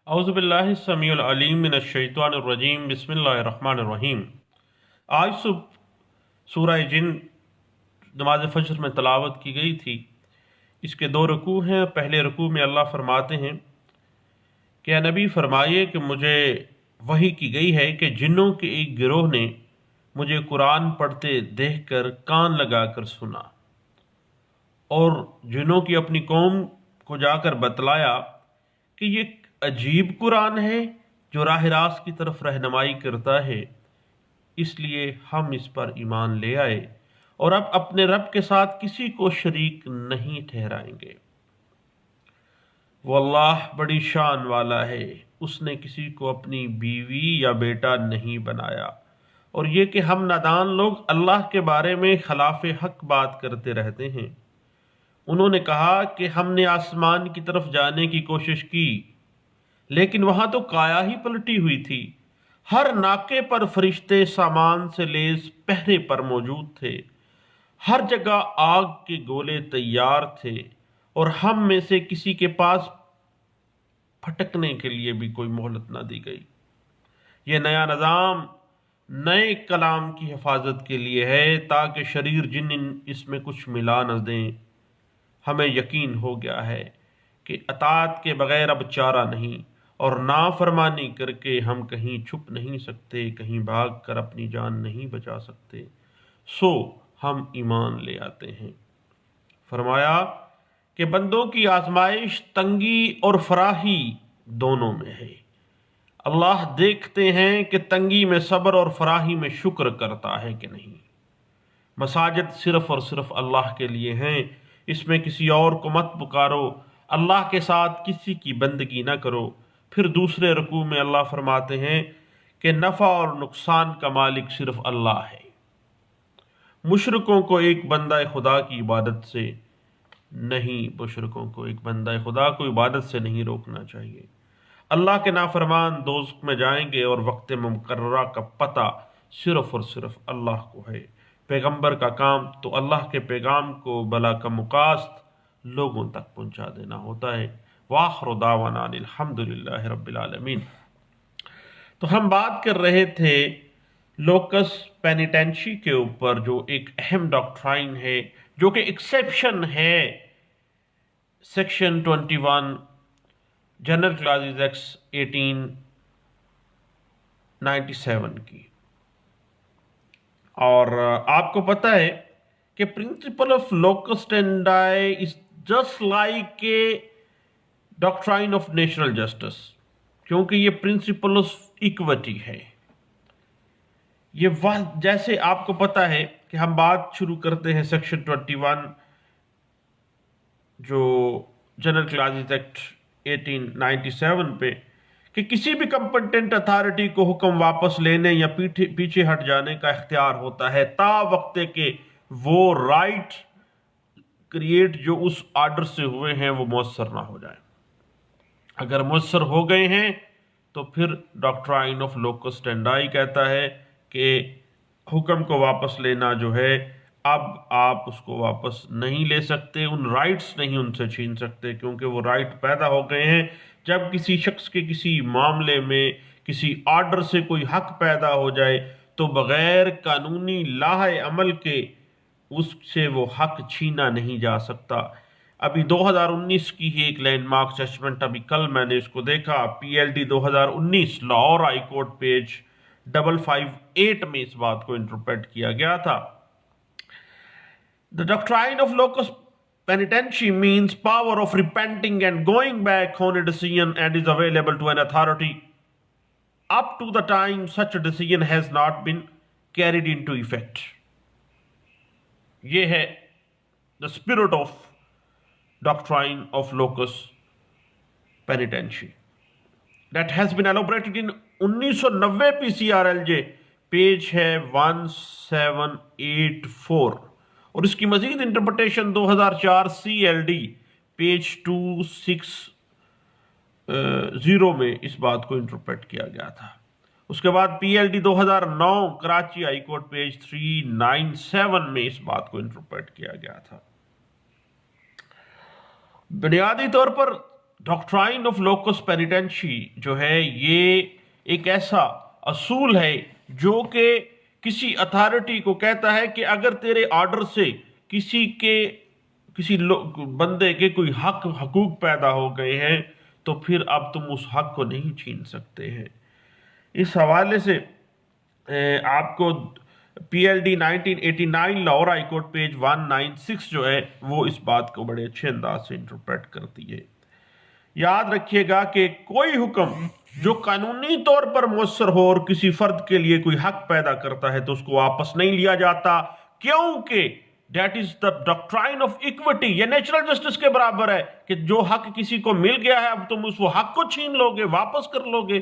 اعوذ باللہ السمیع العلیم من الشیطان الرجیم بسم اللہ الرحمن الرحیم۔ آج صبح سورہ جن نماز فجر میں تلاوت کی گئی تھی۔ اس کے 2 رکوع ہیں۔ پہلے رکوع میں اللہ فرماتے ہیں کہ اے نبی فرمائیے کہ مجھے وحی کی گئی ہے کہ جنوں کے ایک گروہ نے مجھے قرآن پڑھتے دیکھ کر کان لگا کر سنا، اور جنوں کی اپنی قوم کو جا کر بتلایا کہ یہ عجیب قرآن ہے جو راہ راست کی طرف رہنمائی کرتا ہے، اس لیے ہم اس پر ایمان لے آئے اور اب اپنے رب کے ساتھ کسی کو شریک نہیں ٹھہرائیں گے۔ وہ اللہ بڑی شان والا ہے، اس نے کسی کو اپنی بیوی یا بیٹا نہیں بنایا، اور یہ کہ ہم نادان لوگ اللہ کے بارے میں خلاف حق بات کرتے رہتے ہیں۔ انہوں نے کہا کہ ہم نے آسمان کی طرف جانے کی کوشش کی، لیکن وہاں تو کایا ہی پلٹی ہوئی تھی۔ ہر ناکے پر فرشتے سامان سے لیس پہرے پر موجود تھے، ہر جگہ آگ کے گولے تیار تھے، اور ہم میں سے کسی کے پاس پھٹکنے کے لیے بھی کوئی مہلت نہ دی گئی۔ یہ نیا نظام نئے کلام کی حفاظت کے لیے ہے، تاکہ شریر جن اس میں کچھ ملا نہ دیں۔ ہمیں یقین ہو گیا ہے کہ اطاعت کے بغیر اب چارہ نہیں، اور نافرمانی کر کے ہم کہیں چھپ نہیں سکتے، کہیں بھاگ کر اپنی جان نہیں بچا سکتے، سو ہم ایمان لے آتے ہیں۔ فرمایا کہ بندوں کی آزمائش تنگی اور فراخی دونوں میں ہے۔ اللہ دیکھتے ہیں کہ تنگی میں صبر اور فراخی میں شکر کرتا ہے کہ نہیں۔ مساجد صرف اور صرف اللہ کے لیے ہیں، اس میں کسی اور کو مت پکارو، اللہ کے ساتھ کسی کی بندگی نہ کرو۔ پھر دوسرے رکوع میں اللہ فرماتے ہیں کہ نفع اور نقصان کا مالک صرف اللہ ہے۔ مشرکوں کو ایک بندہ خدا کی عبادت سے نہیں روکنا چاہیے۔ اللہ کے نافرمان دوزخ میں جائیں گے، اور وقت مقررہ کا پتہ صرف اور صرف اللہ کو ہے۔ پیغمبر کا کام تو اللہ کے پیغام کو بلا کا مقاصد لوگوں تک پہنچا دینا ہوتا ہے۔ وآخر دعوانا ان الحمدللہ رب العالمین۔ تو ہم بات کر رہے تھے لوکس پینیٹنشی کے اوپر، جو ایک اہم ڈاکٹرائن ہے، جو کہ ایکسیپشن ہے سیکشن 21 جنرل کلاسز ایکٹ 1897 کی۔ اور آپ کو پتہ ہے کہ principle of locus standi is just like a doctrine of natural justice, کیونکہ یہ پرنسپل آف ایکوٹی ہے۔ یہ جیسے آپ کو پتہ ہے کہ ہم بات شروع کرتے ہیں سیکشن 21 جو جنرل کلاسز ایکٹ 1897 پہ، کہ کسی بھی کمپٹنٹ اتھارٹی کو حکم واپس لینے یا پیچھے ہٹ جانے کا اختیار ہوتا ہے، تا وقت کہ وہ رائٹ کریٹ جو اس آرڈر سے ہوئے ہیں وہ مؤثر نہ ہو جائے۔ اگر مؤثر ہو گئے ہیں تو پھر ڈاکٹرائن آف لوکس اسٹینڈائی کہتا ہے کہ حکم کو واپس لینا جو ہے، اب آپ اس کو واپس نہیں لے سکتے، ان رائٹس نہیں ان سے چھین سکتے، کیونکہ وہ رائٹ پیدا ہو گئے ہیں۔ جب کسی شخص کے کسی معاملے میں کسی آرڈر سے کوئی حق پیدا ہو جائے تو بغیر قانونی لاہ عمل کے اس سے وہ حق چھینا نہیں جا سکتا۔ ابھی 2019 کی ہی ایک لینڈ مارک ججمنٹ، ابھی کل میں نے اس کو دیکھا، PLD 2019 Lahore high court page 558 میں اس بات کو انٹرپریٹ کیا گیا تھا۔ The doctrine of locus penitentiae means power of repenting and going back on a decision, and is available to an authority up to the time such a decision has not been carried into effect. یہ ہے the spirit of doctrine of locus penitentiae that has been elaborated in 1990 PCRLJ page ہے 1784، اور اس کی مزید interpretation 2004 CLD page 260 میں اس بات کو interpret کیا گیا تھا۔ اس کے بعد PLD 2009 Karachi high court page 397 میں اس بات کو انٹرپریٹ کیا گیا تھا۔ بنیادی طور پر ڈاکٹرائن آف لوکس پینیٹنشی جو ہے یہ ایک ایسا اصول ہے جو کہ کسی اتھارٹی کو کہتا ہے کہ اگر تیرے آرڈر سے کسی بندے کے کوئی حقوق پیدا ہو گئے ہیں تو پھر اب تم اس حق کو نہیں چھین سکتے ہیں۔ اس حوالے سے آپ کو پی L D 1989 Lahore high court page 196 جو ہے وہ اس بات کو بڑے اچھے انداز سے انٹرپریٹ کرتی ہے۔ یاد رکھیے گا کہ کوئی حکم جو قانونی طور پر مؤثر ہو اور کسی فرد کے لیے کوئی حق پیدا کرتا ہے تو اس کو واپس نہیں لیا جاتا، کیونکہ that is the doctrine of equity, یہ نیچرل جسٹس کے برابر ہے کہ جو حق کسی کو مل گیا ہے اب تم اس وہ حق کو چھین لو گے، واپس کر لو گے۔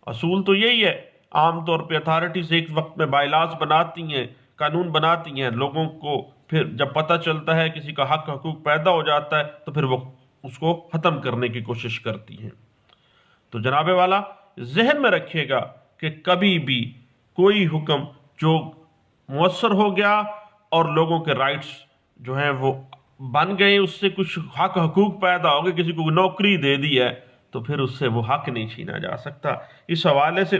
اصول تو یہی ہے۔ عام طور پہ اتھارٹیز ایک وقت میں بائی لاز بناتی ہیں، قانون بناتی ہیں، لوگوں کو پھر جب پتہ چلتا ہے کسی کا حقوق پیدا ہو جاتا ہے تو پھر وہ اس کو ختم کرنے کی کوشش کرتی ہیں۔ تو جناب والا ذہن میں رکھیے گا کہ کبھی بھی کوئی حکم جو مؤثر ہو گیا اور لوگوں کے رائٹس جو ہیں وہ بن گئے، اس سے کچھ حقوق پیدا ہو گئے، کسی کو نوکری دے دی ہے تو پھر اس سے وہ حق نہیں چھینا جا سکتا۔ اس حوالے سے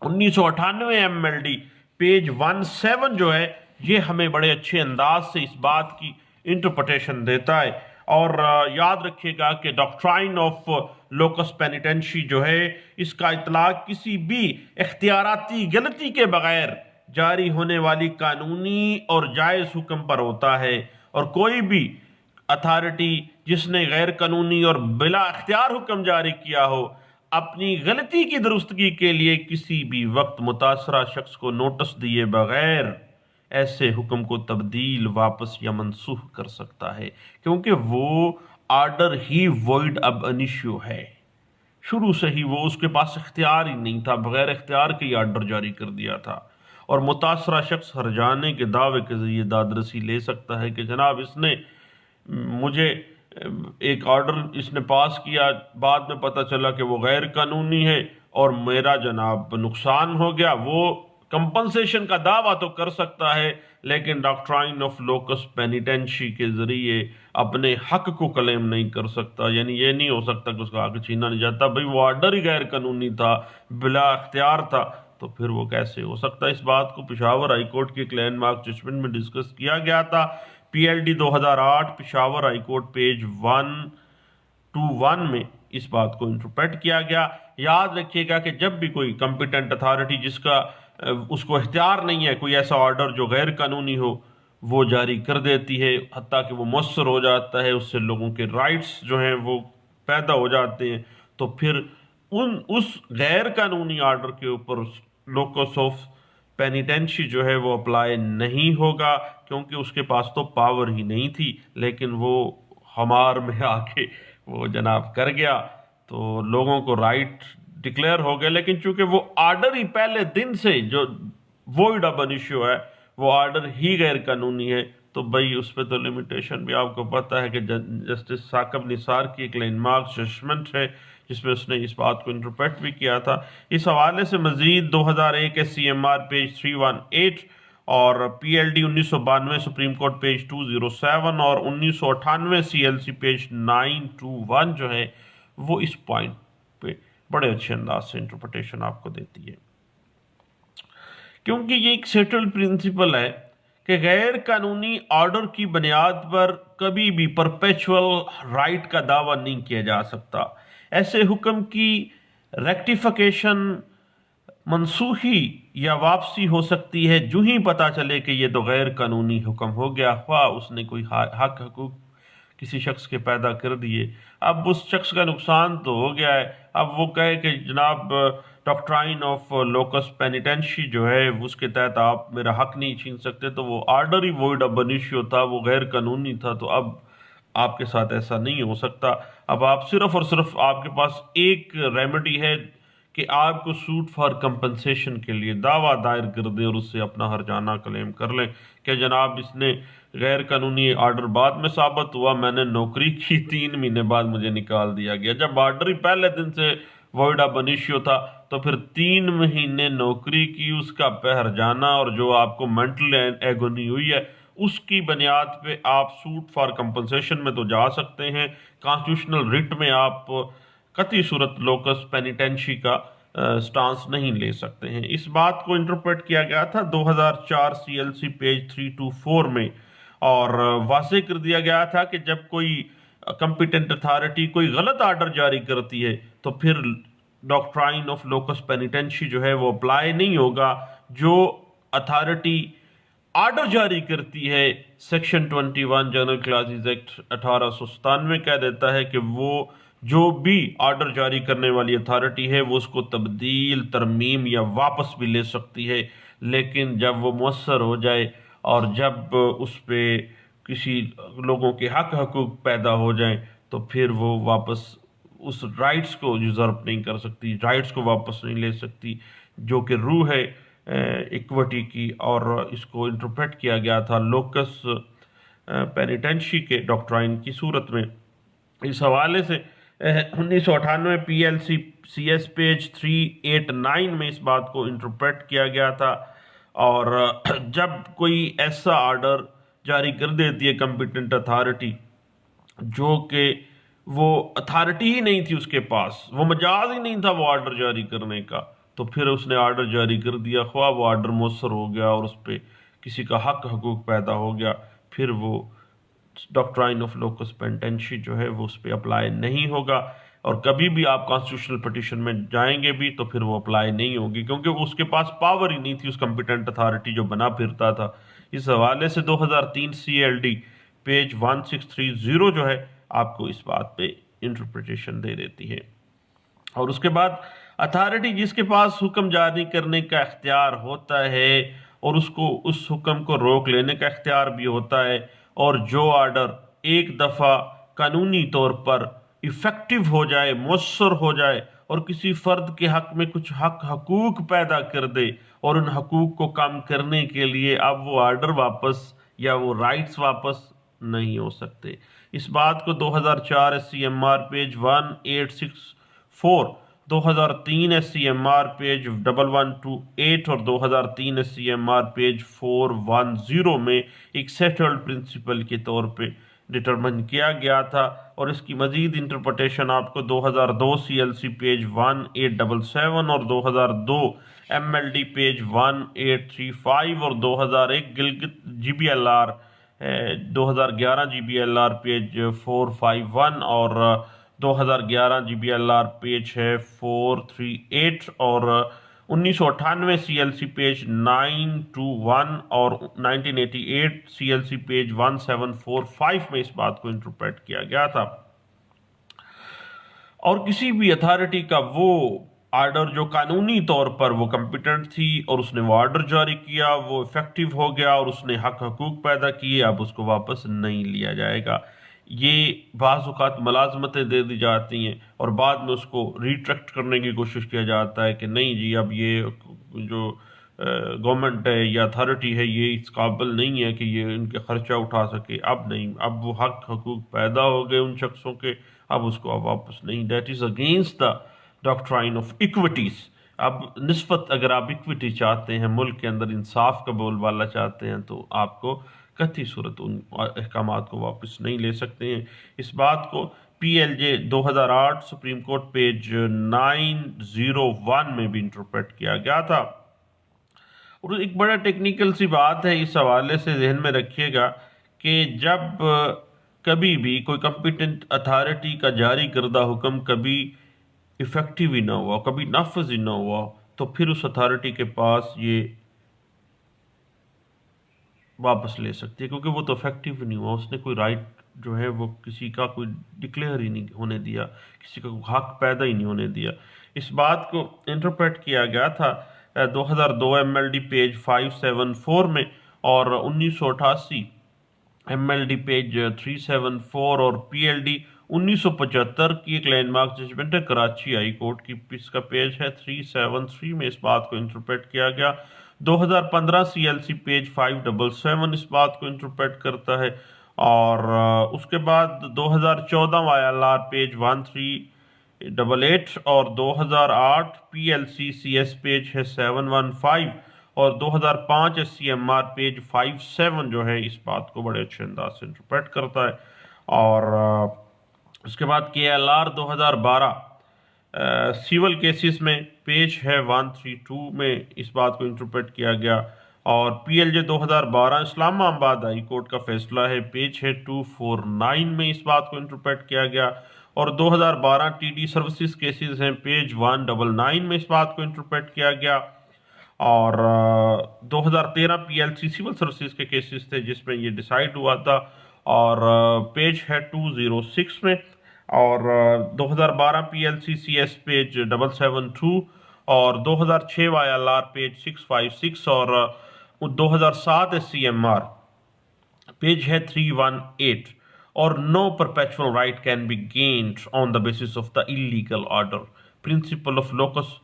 1998 ایم ایل ڈی پیج 17 جو ہے یہ ہمیں بڑے اچھے انداز سے اس بات کی انٹرپریٹیشن دیتا ہے۔ اور یاد رکھیے گا کہ ڈاکٹرائن آف لوکس پینیٹنشی جو ہے اس کا اطلاق کسی بھی اختیاراتی غلطی کے بغیر جاری ہونے والی قانونی اور جائز حکم پر ہوتا ہے، اور کوئی بھی اتھارٹی جس نے غیر قانونی اور بلا اختیار حکم جاری کیا ہو اپنی غلطی کی درستگی کے لیے کسی بھی وقت متاثرہ شخص کو نوٹس دیے بغیر ایسے حکم کو تبدیل، واپس یا منسوخ کر سکتا ہے، کیونکہ وہ آرڈر ہی وائڈ اب انیشیو ہے۔ شروع سے ہی وہ اس کے پاس اختیار ہی نہیں تھا، بغیر اختیار کے ہی آرڈر جاری کر دیا تھا، اور متاثرہ شخص ہرجانے کے دعوے کے ذریعے دادرسی لے سکتا ہے کہ جناب اس نے مجھے ایک آرڈر اس نے پاس کیا، بعد میں پتہ چلا کہ وہ غیر قانونی ہے اور میرا جناب نقصان ہو گیا۔ وہ کمپنسیشن کا دعویٰ تو کر سکتا ہے لیکن ڈاکٹرائن آف لوکس پینیٹنشی کے ذریعے اپنے حق کو کلیم نہیں کر سکتا، یعنی یہ نہیں ہو سکتا کہ اس کا حق چھینا نہیں جاتا۔ بھئی وہ آرڈر ہی غیر قانونی تھا، بلا اختیار تھا، تو پھر وہ کیسے ہو سکتا؟ اس بات کو پشاور ہائی کورٹ کے ایک لینڈ مارک ججمنٹ میں ڈسکس کیا گیا تھا، پی L D 2008 Peshawar high court page 121 میں اس بات کو انٹرپریٹ کیا گیا۔ یاد رکھیے گا کہ جب بھی کوئی کمپیٹنٹ اتھارٹی جس کا اس کو اختیار نہیں ہے کوئی ایسا آرڈر جو غیر قانونی ہو وہ جاری کر دیتی ہے، حتیٰ کہ وہ مؤثر ہو جاتا ہے، اس سے لوگوں کے رائٹس جو ہیں وہ پیدا ہو جاتے ہیں، تو پھر اس غیر قانونی آرڈر کے اوپر لوکس آف پینیٹنشی جو ہے وہ اپلائی نہیں ہوگا، کیونکہ اس کے پاس تو پاور ہی نہیں تھی، لیکن وہ ہمار میں آ کے وہ جناب کر گیا تو لوگوں کو رائٹ ڈکلیئر ہو گئے، لیکن چونکہ وہ آرڈر ہی پہلے دن سے جو وائڈ اب انیشیو ہے وہ آرڈر ہی غیر قانونی ہے، تو بھئی اس پہ تو لیمیٹیشن بھی آپ کو پتہ ہے کہ جسٹس ثاقب نثار کی ایک لینڈ مارک ججمنٹ ہے جس میں اس نے اس بات کو انٹرپریٹ بھی کیا تھا۔ اس حوالے سے مزید 2001 S C M R page 318 اور P L D 1992 Supreme Court page 207 اور 1998 سی ایل سی پیج 921 جو ہے وہ اس پوائنٹ پہ بڑے اچھے انداز سے انٹرپریٹیشن آپ کو دیتی ہے، کیونکہ یہ ایک سیٹل پرنسپل ہے کہ غیر قانونی آرڈر کی بنیاد پر کبھی بھی پرپیچول رائٹ کا دعویٰ نہیں کیا جا سکتا۔ ایسے حکم کی ریکٹیفیکیشن، منسوخی یا واپسی ہو سکتی ہے جو ہی پتہ چلے کہ یہ تو غیر قانونی حکم ہو گیا، خواہ اس نے کوئی حقوق کسی شخص کے پیدا کر دیے۔ اب اس شخص کا نقصان تو ہو گیا ہے، اب وہ کہے کہ جناب ڈاکٹرائن آف لوکس پینیٹنشی جو ہے اس کے تحت آپ میرا حق نہیں چھین سکتے، تو وہ آرڈر ہی وائڈ اب انیشیو تھا، وہ غیر قانونی تھا، تو اب آپ کے ساتھ ایسا نہیں ہو سکتا۔ اب آپ صرف اور صرف آپ کے پاس ایک ریمیڈی ہے کہ آپ کو سوٹ فار کمپنسیشن کے لیے دعویٰ دائر کر دیں اور اس سے اپنا ہرجانہ کلیم کر لیں کہ جناب اس نے غیر قانونی آرڈر بعد میں ثابت ہوا، میں نے نوکری کی، 3 مہینے بعد مجھے نکال دیا گیا۔ جب آرڈر ہی پہلے دن سے وائڈ اب انیشیو تھا تو پھر 3 مہینے نوکری کی، اس کا ہرجانہ اور جو آپ کو مینٹل ایگونی ہوئی ہے اس کی بنیاد پہ آپ سوٹ فار کمپنسیشن میں تو جا سکتے ہیں، کانسٹیٹیوشنل ریٹ میں آپ قطعی صورت لوکس پینیٹینشی کا سٹانس نہیں لے سکتے ہیں۔ اس بات کو انٹرپریٹ کیا گیا تھا 2004 CLC پیج 324 میں، اور واضح کر دیا گیا تھا کہ جب کوئی کمپیٹنٹ اتھارٹی کوئی غلط آرڈر جاری کرتی ہے تو پھر ڈاکٹرائن آف لوکس پینیٹینشی جو ہے وہ اپلائی نہیں ہوگا۔ جو اتھارٹی آرڈر جاری کرتی ہے، سیکشن 21 جنرل کلاسز ایکٹ 1897 کہہ دیتا ہے کہ وہ جو بھی آرڈر جاری کرنے والی اتھارٹی ہے وہ اس کو تبدیل، ترمیم یا واپس بھی لے سکتی ہے، لیکن جب وہ مؤثر ہو جائے اور جب اس پہ کسی لوگوں کے حقوق پیدا ہو جائیں تو پھر وہ واپس اس رائٹس کو یوزرپ نہیں کر سکتی، رائٹس کو واپس نہیں لے سکتی، جو کہ روح ہے ایکوٹی کی۔ اور اس کو انٹرپریٹ کیا گیا تھا لوکس پینیٹینشی کے ڈاکٹرائن کی صورت میں۔ اس حوالے سے 1998 PLCCS پیج 389 میں اس بات کو انٹرپریٹ کیا گیا تھا، اور جب کوئی ایسا آرڈر جاری کر دیتی ہے کمپیٹنٹ اتھارٹی جو کہ وہ اتھارٹی ہی نہیں تھی اس کے پاس، وہ مجاز ہی نہیں تھا وہ آرڈر جاری کرنے کا، تو پھر اس نے آرڈر جاری کر دیا، خواہ وہ آرڈر مؤثر ہو گیا اور اس پہ کسی کا حقوق پیدا ہو گیا، پھر وہ ڈاکٹرائن آف لوکس پینیٹینشی جو ہے وہ اس پہ اپلائی نہیں ہوگا، اور کبھی بھی آپ کانسٹیٹیوشنل پٹیشن میں جائیں گے بھی تو پھر وہ اپلائی نہیں ہوگی، کیونکہ اس کے پاس پاور ہی نہیں تھی اس کمپیٹنٹ اتھارٹی جو بنا پھرتا تھا۔ اس حوالے سے 2003 CLD پیج 1630 جو ہے آپ کو اس بات پہ انٹرپریٹیشن دے دیتی ہے۔ اور اس کے بعد اتھارٹی جس کے پاس حکم جاری کرنے کا اختیار ہوتا ہے اور اس کو اس حکم کو روک لینے کا اختیار بھی ہوتا ہے، اور جو آرڈر ایک دفعہ قانونی طور پر ایفیکٹو ہو جائے، مؤثر ہو جائے اور کسی فرد کے حق میں کچھ حقوق پیدا کر دے، اور ان حقوق کو کم کرنے کے لیے اب وہ آرڈر واپس یا وہ رائٹس واپس نہیں ہو سکتے۔ اس بات کو 2004 SCMR پیج 1864، 2003 SCMR پیج 1128 اور 2003 SCMR پیج 410 میں ایک سیٹلڈ پرنسپل کے طور پہ ڈٹرمن کیا گیا تھا، اور اس کی مزید انٹرپریٹیشن آپ کو 2002 CLC پیج 1877 اور 2002 MLD پیج 1835 اور 2001 گلگت GBLR 2011 GBLR پیج 451 اور 2011 GBLR پیج ہے 438 اور 1998 CLC پیج 921 اور 1988 CLC پیج 1745 میں اس بات کو انٹرپریٹ کیا گیا تھا۔ اور کسی بھی اتھارٹی کا وہ آرڈر جو قانونی طور پر وہ کمپیٹنٹ تھی اور اس نے وہ آرڈر جاری کیا، وہ افیکٹو ہو گیا اور اس نے حقوق پیدا کیے، اب اس کو واپس نہیں لیا جائے گا۔ یہ بعض اوقات ملازمتیں دے دی جاتی ہیں اور بعد میں اس کو ریٹریکٹ کرنے کی کوشش کیا جاتا ہے کہ نہیں جی اب یہ جو گورنمنٹ ہے یا اتھارٹی ہے یہ اس قابل نہیں ہے کہ یہ ان کے خرچہ اٹھا سکے، اب نہیں، اب وہ حقوق پیدا ہو گئے ان شخصوں کے، اب اس کو اب واپس نہیں۔ That is against the doctrine of equities. اب نسبت اگر آپ ایکوٹی چاہتے ہیں، ملک کے اندر انصاف کا بول بالا چاہتے ہیں، تو آپ کو قطعی صورت ان احکامات کو واپس نہیں لے سکتے ہیں۔ اس بات کو PLJ 2008 سپریم کورٹ پیج 901 میں بھی انٹرپریٹ کیا گیا تھا۔ اور ایک بڑا ٹیکنیکل سی بات ہے، اس حوالے سے ذہن میں رکھیے گا کہ جب کبھی بھی کوئی کمپیٹنٹ اتھارٹی کا جاری کردہ حکم کبھی ایفیکٹو ہی نہ ہوا، کبھی نافذ ہی نہ ہوا، تو پھر اس اتھارٹی کے پاس یہ واپس لے سکتی ہے، کیونکہ وہ تو افیکٹو ہی نہیں ہوا، اس نے کوئی رائٹ جو ہے وہ کسی کا کوئی ڈکلیئر ہی نہیں ہونے دیا، کسی کا کوئی حق پیدا ہی نہیں ہونے دیا۔ اس بات کو انٹرپریٹ کیا گیا تھا 2002 MLD پیج 574 میں، اور 1988 MLD پیج 374 اور PLD 1975 کی ایک لینڈ مارک ججمنٹ ہے کراچی ہائی کورٹ کی، اس کا پیج ہے 373 میں اس بات کو انٹرپریٹ کیا گیا۔ 2015 CLC پیج 577 اس بات کو انٹرپریٹ کرتا ہے، اور اس کے بعد 2014 YLR پیج 1388 اور 2008 PLCCS پیج ہے 715 اور 2005 SCMR پیج 57 جو ہے اس بات کو بڑے اچھے انداز سے انٹرپریٹ کرتا ہے. اور اس کے بعد KLR 2012 سیول کیسز میں پیج ہے 132 میں اس بات کو انٹرپریٹ کیا گیا. اور PLJ 2012 اسلام آباد ہائی کورٹ کا فیصلہ ہے، پیج ہے 249 میں اس بات کو انٹرپریٹ کیا گیا. اور 2012 TD سروسز کیسز ہیں، پیج 199 میں اس بات کو انٹرپریٹ کیا گیا. اور 2013 PLC سول سروسز کے کیسز تھے جس میں یہ ڈیسائیڈ ہوا تھا، اور پیج ہے 206 میں. اور 2012 PLC CS پیج 772 اور 2006 YLR پیج 656 اور 2007 SCMR پیج ہے 318. اور no perpetual right can be gained on the basis of the illegal order. Principle of locus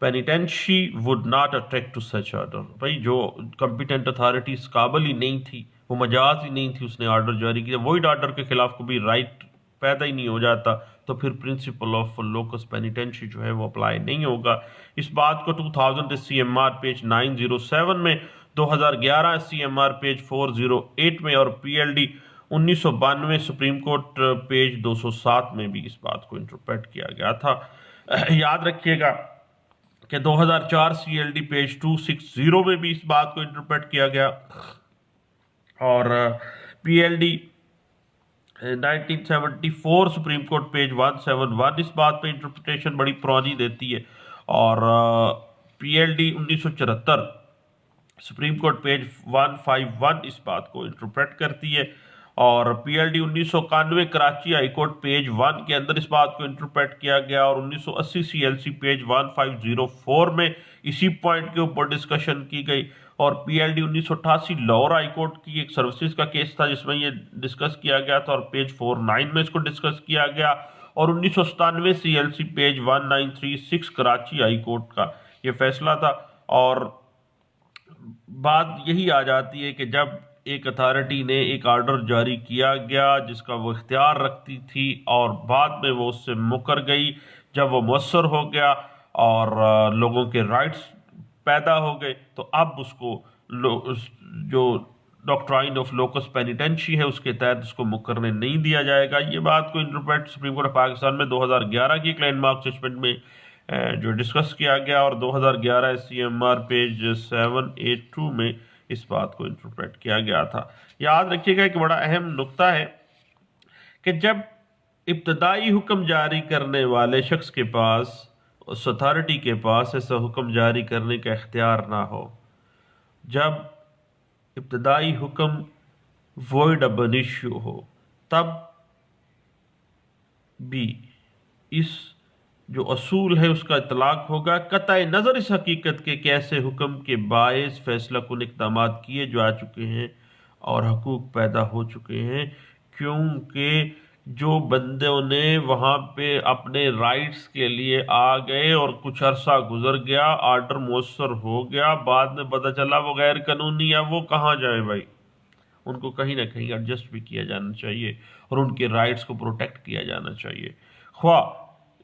penitentiae would not attract to such order. بھائی جو competent authority اس قابل ہی نہیں تھی، وہ مجاز ہی نہیں تھی، اس نے آرڈر جاری کیا، void آرڈر کے خلاف کوئی رائٹ پیدا ہی نہیں ہو جاتا، تو پھر پرنسپل آف لوکس پینیٹینشی جو ہے وہ اپلائی نہیں ہوگا. اس بات کو 2000 SCMR پیج 907 میں، 2011 SCMR پیج 408 میں اور PLD 1992 سپریم کورٹ پیج 207 میں بھی اس بات کو انٹرپریٹ کیا گیا تھا. یاد رکھیے گا کہ 2004 CLD پیج 260 میں بھی اس بات کو انٹرپریٹ کیا گیا. اور PLD 1974 سپریم کورٹ پیج 171 اس بات پہ انٹرپریٹیشن بڑی پرانی دیتی ہے. اور PLD 1974 سپریم کورٹ پیج 151 اس بات کو انٹرپریٹ کرتی ہے. اور PLD 1991 Karachi high court page 1 کے اندر اس بات کو انٹرپریٹ کیا گیا. اور 1980 CLC پیج 1504 میں اسی پوائنٹ کے اوپر ڈسکشن کی گئی. اور PLD 1988 لاہور ہائی کورٹ کی ایک سروسز کا کیس تھا جس میں یہ ڈسکس کیا گیا تھا، اور پیج 49 میں اس کو ڈسکس کیا گیا. اور 1997 CLC page 1936 Karachi high court کا یہ فیصلہ تھا. اور بات یہی آ جاتی ہے کہ جب ایک اتھارٹی نے ایک آرڈر جاری کیا گیا جس کا وہ اختیار رکھتی تھی اور بعد میں وہ اس سے مکر گئی، جب وہ مؤثر ہو گیا اور لوگوں کے رائٹس پیدا ہو گئے، تو اب اس کو جو ڈاکٹرائن آف لوکس پینیٹینشی ہے اس کے تحت اس کو مکرنے نہیں دیا جائے گا. یہ بات کو interpret supreme court of Pakistan میں 2011 کی ایک لینڈ مارک ججمنٹ میں جو ڈسکس کیا گیا. اور 2011 SCMR پیج 782 میں اس بات کو انٹرپریٹ کیا گیا تھا. یاد رکھیے گا ایک بڑا اہم نقطہ ہے کہ جب ابتدائی حکم جاری کرنے والے شخص کے پاس، اس اتھارٹی کے پاس ایسا حکم جاری کرنے کا اختیار نہ ہو، جب ابتدائی حکم void ab initio ہو، تب بھی اس جو اصول ہے اس کا اطلاق ہوگا، قطع نظر اس حقیقت کے کیسے حکم کے باعث فیصلہ کن اقدامات کیے جا چکے ہیں اور حقوق پیدا ہو چکے ہیں، کیونکہ جو بندوں نے وہاں پہ اپنے رائٹس کے لیے آ گئے اور کچھ عرصہ گزر گیا، آرڈر مؤثر ہو گیا، بعد میں پتہ چلا وہ غیر قانونی ہے، وہ کہاں جائے بھائی؟ ان کو کہیں نہ کہیں ایڈجسٹ بھی کیا جانا چاہیے اور ان کے رائٹس کو پروٹیکٹ کیا جانا چاہیے. خواہ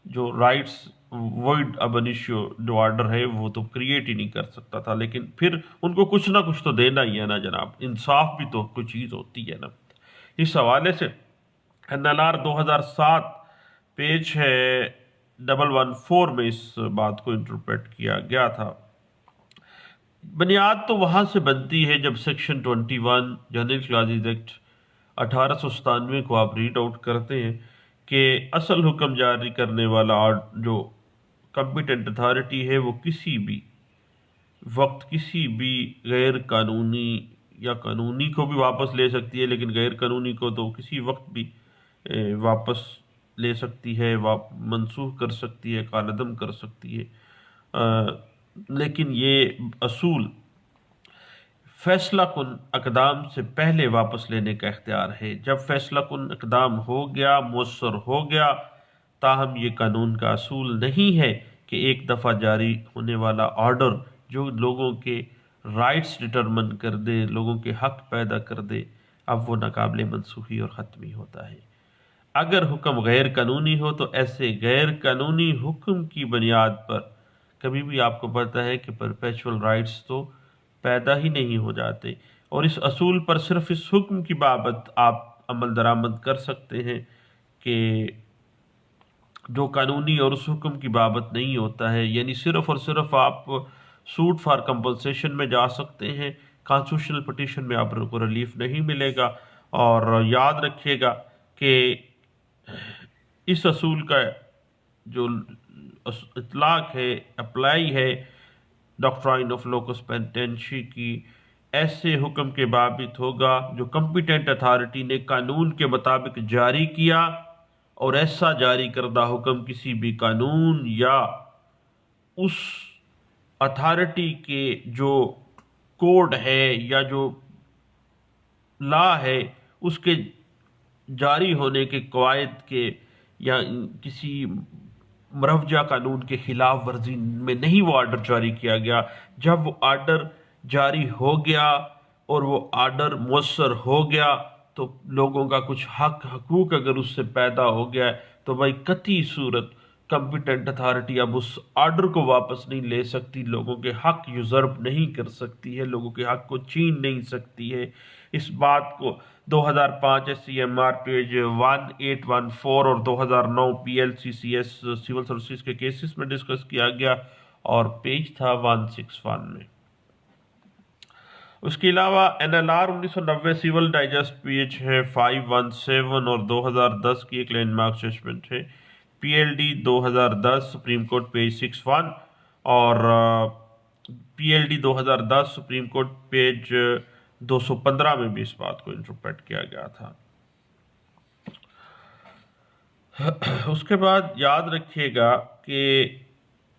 جو رائٹس وائڈ اب انیشیو جو آرڈر ہے وہ تو کریٹ ہی نہیں کر سکتا تھا، لیکن پھر ان کو کچھ نہ کچھ تو دینا ہی ہے نا جناب، انصاف بھی تو کوئی چیز ہوتی ہے نا. اس حوالے سے NLR 2007 پیج ہے 114 میں اس بات کو انٹرپریٹ کیا گیا تھا. بنیاد تو وہاں سے بنتی ہے جب سیکشن 21 جنرل کلازز ایکٹ 1897 کو آپ ریڈ آؤٹ کرتے ہیں کہ اصل حکم جاری کرنے والا جو کمپیٹنٹ اتھارٹی ہے وہ کسی بھی وقت کسی بھی غیر قانونی یا قانونی کو بھی واپس لے سکتی ہے، لیکن غیر قانونی کو تو کسی وقت بھی واپس لے سکتی ہے، منسوخ کر سکتی ہے، کالعدم کر سکتی ہے. لیکن یہ اصول فیصلہ کن اقدام سے پہلے واپس لینے کا اختیار ہے. جب فیصلہ کن اقدام ہو گیا، مؤثر ہو گیا، تاہم یہ قانون کا اصول نہیں ہے کہ ایک دفعہ جاری ہونے والا آرڈر جو لوگوں کے رائٹس ڈٹرمن کر دے، لوگوں کے حق پیدا کر دے، اب وہ ناقابل منسوخی اور ختمی ہوتا ہے. اگر حکم غیر قانونی ہو تو ایسے غیر قانونی حکم کی بنیاد پر کبھی بھی آپ کو پتہ ہے کہ پرپیچول رائٹس تو پیدا ہی نہیں ہو جاتے، اور اس اصول پر صرف اس حکم کی بابت آپ عمل درآمد کر سکتے ہیں کہ جو قانونی اور اس حکم کی بابت نہیں ہوتا ہے، یعنی صرف اور صرف آپ سوٹ فار کمپنسیشن میں جا سکتے ہیں، کانسٹیٹیوشنل پٹیشن میں آپ کو ریلیف نہیں ملے گا۔ اور یاد رکھیے گا کہ اس اصول کا جو اطلاق ہے، اپلائی ہے ڈاکٹرائن آف لوکس پینٹینشی کی، ایسے حکم کے بابت ہوگا جو کمپیٹنٹ اتھارٹی نے قانون کے مطابق جاری کیا، اور ایسا جاری کردہ حکم کسی بھی قانون یا اس اتھارٹی کے جو کوڈ ہے یا جو لا ہے اس کے جاری ہونے کے قواعد کے یا کسی مروجہ قانون کے خلاف ورزی میں نہیں وہ آرڈر جاری کیا گیا۔ جب وہ آرڈر جاری ہو گیا اور وہ آرڈر مؤثر ہو گیا تو لوگوں کا کچھ حقوق اگر اس سے پیدا ہو گیا ہے تو بھائی قطعی صورت کمپیٹنٹ اتھارٹی اب اس آرڈر کو واپس نہیں لے سکتی، لوگوں کے حق یوزرپ نہیں کر سکتی ہے، لوگوں کے حق کو چھین نہیں سکتی ہے۔ اس بات کو 2005 SCMR پیج 1814 اور 2009 PLCCS سول سروسز کے کیسز میں ڈسکس کیا گیا، اور پیج تھا 161 میں۔ اس کے علاوہ NLR 1990 سیول ڈائجسٹ پیج ہے 517 اور 2010 کی ایک لینڈ مارک ججمنٹ ہے PLD 2010 سپریم کورٹ پیج 61 اور PLD 2010 سپریم کورٹ پیج 215 میں بھی اس بات کو انٹرپریٹ کیا گیا تھا۔ اس کے بعد یاد رکھیے گا کہ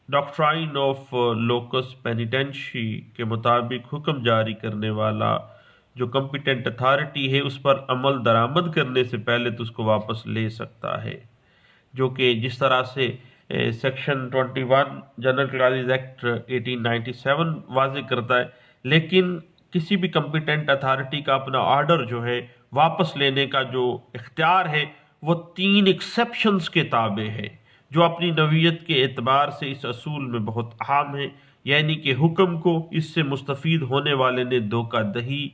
ڈاکٹرائن آف لوکس پینیٹینشی کے مطابق حکم جاری کرنے والا جو کمپیٹنٹ اتھارٹی ہے اس پر عمل درآمد کرنے سے پہلے تو اس کو واپس لے سکتا ہے، جو کہ جس طرح سے سیکشن 21 جنرل کلاسز ایکٹ 1897 واضح کرتا ہے، لیکن کسی بھی کمپیٹنٹ اتھارٹی کا اپنا آرڈر جو ہے واپس لینے کا جو اختیار ہے وہ 3 ایکسیپشنز کے تابع ہے، جو اپنی نوعیت کے اعتبار سے اس اصول میں بہت اہم ہے، یعنی کہ حکم کو اس سے مستفید ہونے والے نے دھوکہ دہی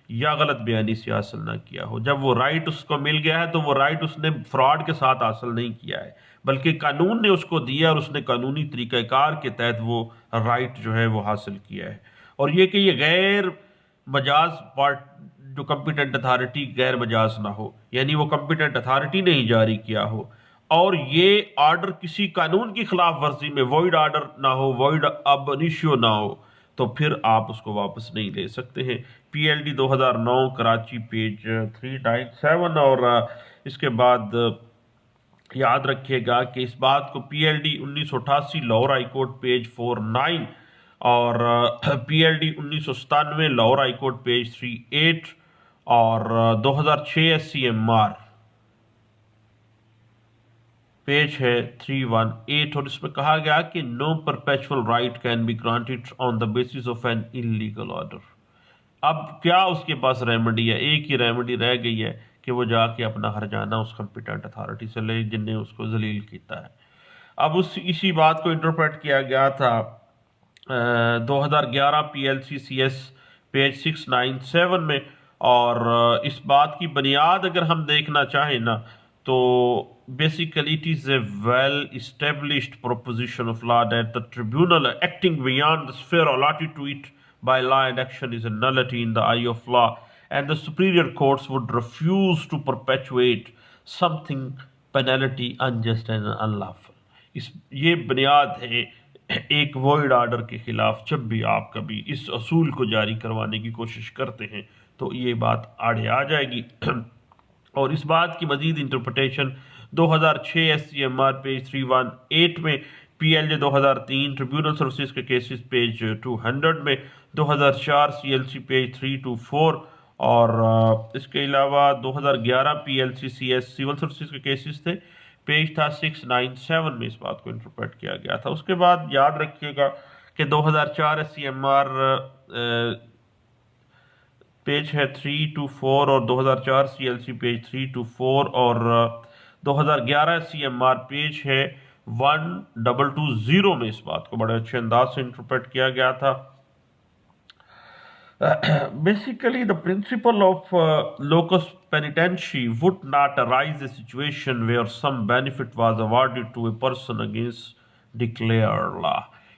یا غلط بیانی سے حاصل نہ کیا ہو۔ جب وہ رائٹ اس کو مل گیا ہے تو وہ رائٹ اس نے فراڈ کے ساتھ حاصل نہیں کیا ہے، بلکہ قانون نے اس کو دیا اور اس نے قانونی طریقہ کار کے تحت وہ رائٹ جو ہے وہ حاصل کیا ہے۔ اور یہ کہ یہ غیر مجاز پارٹ جو کمپیٹنٹ اتھارٹی غیر مجاز نہ ہو، یعنی وہ کمپیٹنٹ اتھارٹی نے ہی جاری کیا ہو، اور یہ آرڈر کسی قانون کی خلاف ورزی میں وائڈ آرڈر نہ ہو، وائڈ اب انیشیو نہ ہو، تو پھر آپ اس کو واپس نہیں لے سکتے ہیں۔ PLD 2009 کراچی پیج 397 اور اس کے بعد یاد رکھیے گا کہ اس بات کو PLD 1988 Lahore high court page 49 اور PLD 1997 Lahore high court page 38 اور 2006 SCMR پیج ہے 318، اور اس میں کہا گیا کہ no perpetual right can be granted on the basis of an illegal order۔ اب کیا اس کے پاس ریمیڈی ہے؟ ایک ہی ریمیڈی رہ گئی ہے کہ وہ جا کے اپنا ہرجانہ اس کمپیٹنٹ اتھارٹی سے لے جن نے اس کو ذلیل کیتا ہے۔ اب اسی بات کو انٹرپریٹ کیا گیا تھا 2011 PLCCS پیج 697 میں، اور اس بات کی بنیاد اگر ہم دیکھنا چاہیں نا تو basically it is a well established proposition of law that the tribunal acting beyond the sphere allotted to it by law and action is a nullity in the eye of law, and the superior courts would refuse to perpetuate something penalty unjust and unlawful۔ یہ بنیاد ہے ایک wide order کے خلاف جب بھی آپ کبھی اس اصول کو جاری کروانے کی کوشش کرتے ہیں تو یہ بات آڑے آ جائے گی۔ اور اس بات کی مزید انٹرپریٹیشن 2006 SCMR پیج 318 میں، PLJ 2003 ٹریبیونل سروسز کے کیسز پیج 200 میں، 2004 CLC پیج 324 اور اس کے علاوہ 2011 PLCCS سول سروسز کے کیسز تھے، پیج تھا 697 میں اس بات کو انٹرپریٹ کیا گیا تھا۔ اس کے بعد یاد رکھیے گا کہ 2004 SCMR پیج ہے 324 اور 2004 CLC پیج 324 اور 2011 SCMR پیج ہے 1220 میں اس بات کو بڑے اچھے انداز سے انٹرپریٹ کیا گیا تھا۔ Basically, the principle of locus penitentiae would not arise a situation where some benefit was awarded to a person against declared law.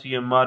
CMR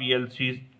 PLC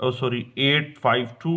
852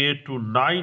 8 to 9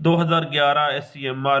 2011 SCMR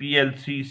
PLC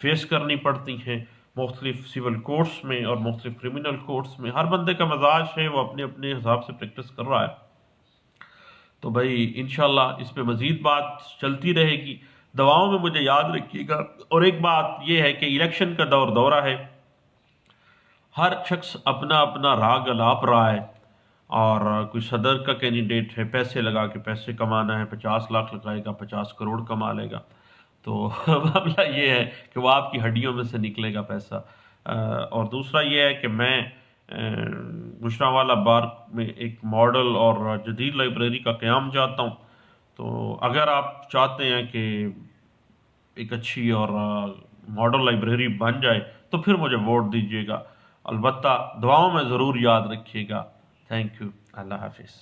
face کرنی پڑتی ہیں مختلف سول کورٹس میں اور مختلف کرمنل کورٹس میں. ہر بندے کا مزاج ہے، وہ اپنے اپنے حساب سے پریکٹس کر رہا ہے. تو بھائی انشاءاللہ اس پہ مزید بات چلتی رہے گی. دعاؤں میں مجھے یاد رکھیے گا. اور ایک بات یہ ہے کہ الیکشن کا دورہ ہے، ہر شخص اپنا اپنا راگ الاپ رہا ہے. اور کوئی صدر کا کینڈیڈیٹ ہے، پیسے لگا کے پیسے کمانا ہے، 50 لاکھ لگائے گا 50 کروڑ کما لے گا. تو معاملہ یہ ہے کہ وہ آپ کی ہڈیوں میں سے نکلے گا پیسہ. اور دوسرا یہ ہے کہ میں گوجرانوالہ بار میں ایک ماڈل اور جدید لائبریری کا قیام چاہتا ہوں. تو اگر آپ چاہتے ہیں کہ ایک اچھی اور ماڈل لائبریری بن جائے تو پھر مجھے ووٹ دیجیے گا. البتہ دعاؤں میں ضرور یاد رکھیے گا. Thank you. اللہ حافظ.